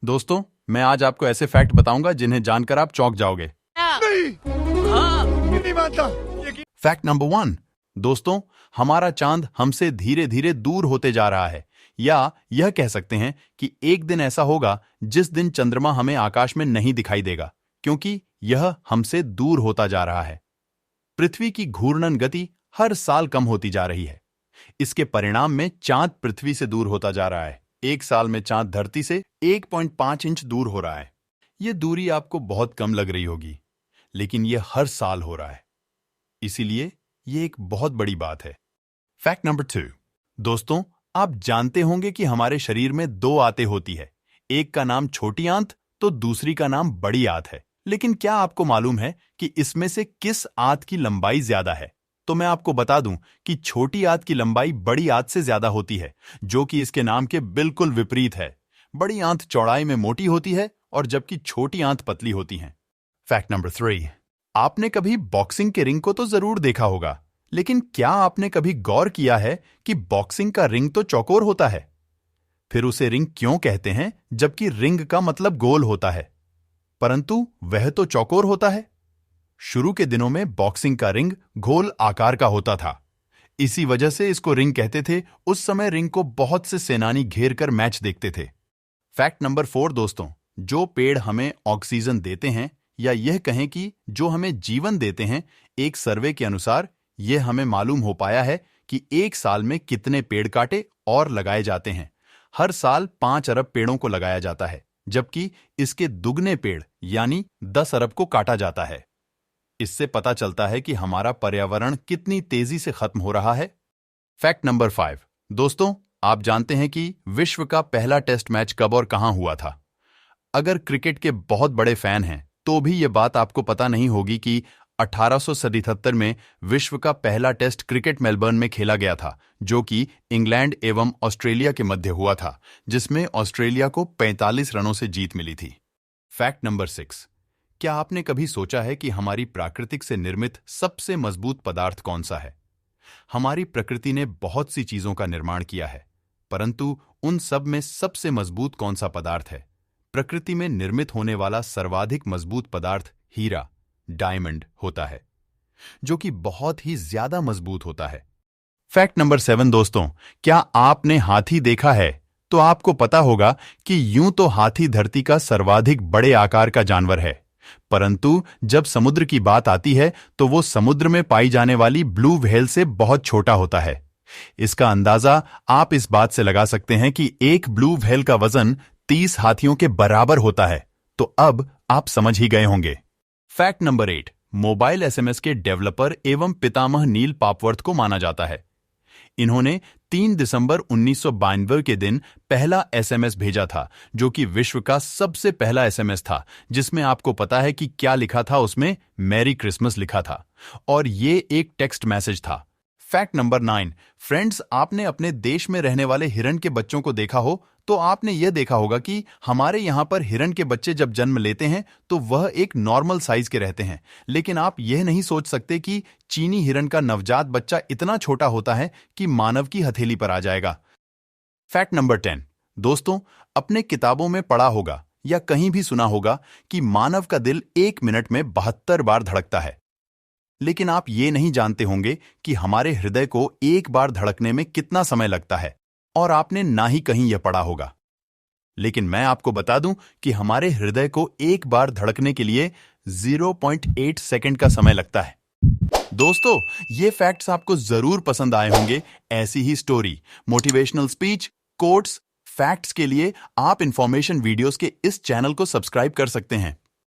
दोस्तों, मैं आज आपको ऐसे फैक्ट बताऊंगा जिन्हें जानकर आप चौंक जाओगे। नहीं मानता। Fact number 1। दोस्तों, हमारा चांद हमसे धीरे धीरे दूर होते जा रहा है, या यह कह सकते हैं कि एक दिन ऐसा होगा जिस दिन चंद्रमा हमें आकाश में नहीं दिखाई देगा, क्योंकि यह हमसे दूर होता जा रहा है। पृथ्वी की घूर्णन गति हर साल कम होती जा रही है। इसके परिणाम में चांद पृथ्वी से दूर होता जा रहा है। एक साल में चांद धरती से 1.5 इंच दूर हो रहा है। यह दूरी आपको बहुत कम लग रही होगी, लेकिन यह हर साल हो रहा है, इसीलिए यह एक बहुत बड़ी बात है। Fact number 2। दोस्तों, आप जानते होंगे कि हमारे शरीर में 2 आंतें होती है। एक का नाम छोटी आंत तो दूसरी का नाम बड़ी आंत है। लेकिन क्या आपको मालूम है कि इसमें से किस आंत की लंबाई ज्यादा है? तो मैं आपको बता दूं कि छोटी आंत की लंबाई बड़ी आंत से ज्यादा होती है, जो कि इसके नाम के बिल्कुल विपरीत है। बड़ी आंत चौड़ाई में मोटी होती है और जबकि छोटी आंत पतली होती हैं। Fact number 3। आपने कभी बॉक्सिंग के रिंग को तो जरूर देखा होगा, लेकिन क्या आपने कभी गौर किया है कि बॉक्सिंग का रिंग तो चौकोर होता है? फिर उसे रिंग क्यों कहते हैं, जबकि रिंग का मतलब गोल होता है, परंतु वह तो चौकोर होता है? शुरू के दिनों में बॉक्सिंग का रिंग गोल आकार का होता था, इसी वजह से इसको रिंग कहते थे। उस समय रिंग को बहुत से सेनानी घेर कर मैच देखते थे। Fact number 4। दोस्तों, जो पेड़ हमें ऑक्सीजन देते हैं, या यह कहें कि जो हमें जीवन देते हैं, एक सर्वे के अनुसार यह हमें मालूम हो पाया है कि एक साल में कितने पेड़ काटे और लगाए जाते हैं। हर साल 5 अरब पेड़ों को लगाया जाता है, जबकि इसके दुगने पेड़ यानी 10 अरब को काटा जाता है। इससे पता चलता है कि हमारा पर्यावरण कितनी तेजी से खत्म हो रहा है। Fact number 5। दोस्तों, आप जानते हैं कि विश्व का पहला टेस्ट मैच कब और कहां हुआ था? अगर क्रिकेट के बहुत बड़े फैन हैं तो भी यह बात आपको पता नहीं होगी कि 1877 में विश्व का पहला टेस्ट क्रिकेट मेलबर्न में खेला गया था, जो कि इंग्लैंड एवं ऑस्ट्रेलिया के मध्य हुआ था, जिसमें ऑस्ट्रेलिया को 45 रनों से जीत मिली थी। Fact number 6। क्या आपने कभी सोचा है कि हमारी प्राकृतिक से निर्मित सबसे मजबूत पदार्थ कौन सा है? हमारी प्रकृति ने बहुत सी चीजों का निर्माण किया है, परंतु उन सब में सबसे मजबूत कौन सा पदार्थ है? प्रकृति में निर्मित होने वाला सर्वाधिक मजबूत पदार्थ हीरा, डायमंड होता है, जो कि बहुत ही ज्यादा मजबूत होता है। Fact number 7। दोस्तों, क्या आपने हाथी देखा है? तो आपको पता होगा कि यूं तो हाथी धरती का सर्वाधिक बड़े आकार का जानवर है, परंतु जब समुद्र की बात आती है तो वो समुद्र में पाई जाने वाली ब्लू व्हेल से बहुत छोटा होता है। इसका अंदाजा आप इस बात से लगा सकते हैं कि एक ब्लू व्हेल का वजन 30 हाथियों के बराबर होता है। तो अब आप समझ ही गए होंगे। Fact number 8। मोबाइल एसएमएस के डेवलपर एवं पितामह नील पापवर्थ को माना जाता है। इन्होंने 3 दिसंबर 1992 के दिन पहला एसएमएस भेजा था, जो कि विश्व का सबसे पहला एसएमएस था, जिसमें आपको पता है कि क्या लिखा था? उसमें मैरी क्रिसमस लिखा था, और ये एक टेक्स्ट मैसेज था। Fact number 9। फ्रेंड्स, आपने अपने देश में रहने वाले हिरण के बच्चों को देखा हो तो आपने यह देखा होगा कि हमारे यहां पर हिरण के बच्चे जब जन्म लेते हैं तो वह एक नॉर्मल साइज के रहते हैं, लेकिन आप यह नहीं सोच सकते कि चीनी हिरण का नवजात बच्चा इतना छोटा होता है कि मानव की हथेली पर आ जाएगा। Fact number 10। दोस्तों, अपने किताबों में पढ़ा होगा या कहीं भी सुना होगा कि मानव का दिल 1 मिनट में 72 बार धड़कता है, लेकिन आप ये नहीं जानते होंगे कि हमारे हृदय को एक बार धड़कने में कितना समय लगता है, और आपने ना ही कहीं यह पढ़ा होगा। लेकिन मैं आपको बता दूं कि हमारे हृदय को एक बार धड़कने के लिए 0.8 सेकंड का समय लगता है। दोस्तों, ये फैक्ट्स आपको जरूर पसंद आए होंगे। ऐसी ही story, motivational speech, quotes, facts के लिए आप इंफॉर्मेशन वीडियोस के इस चैनल को सब्सक्राइब कर सकते हैं।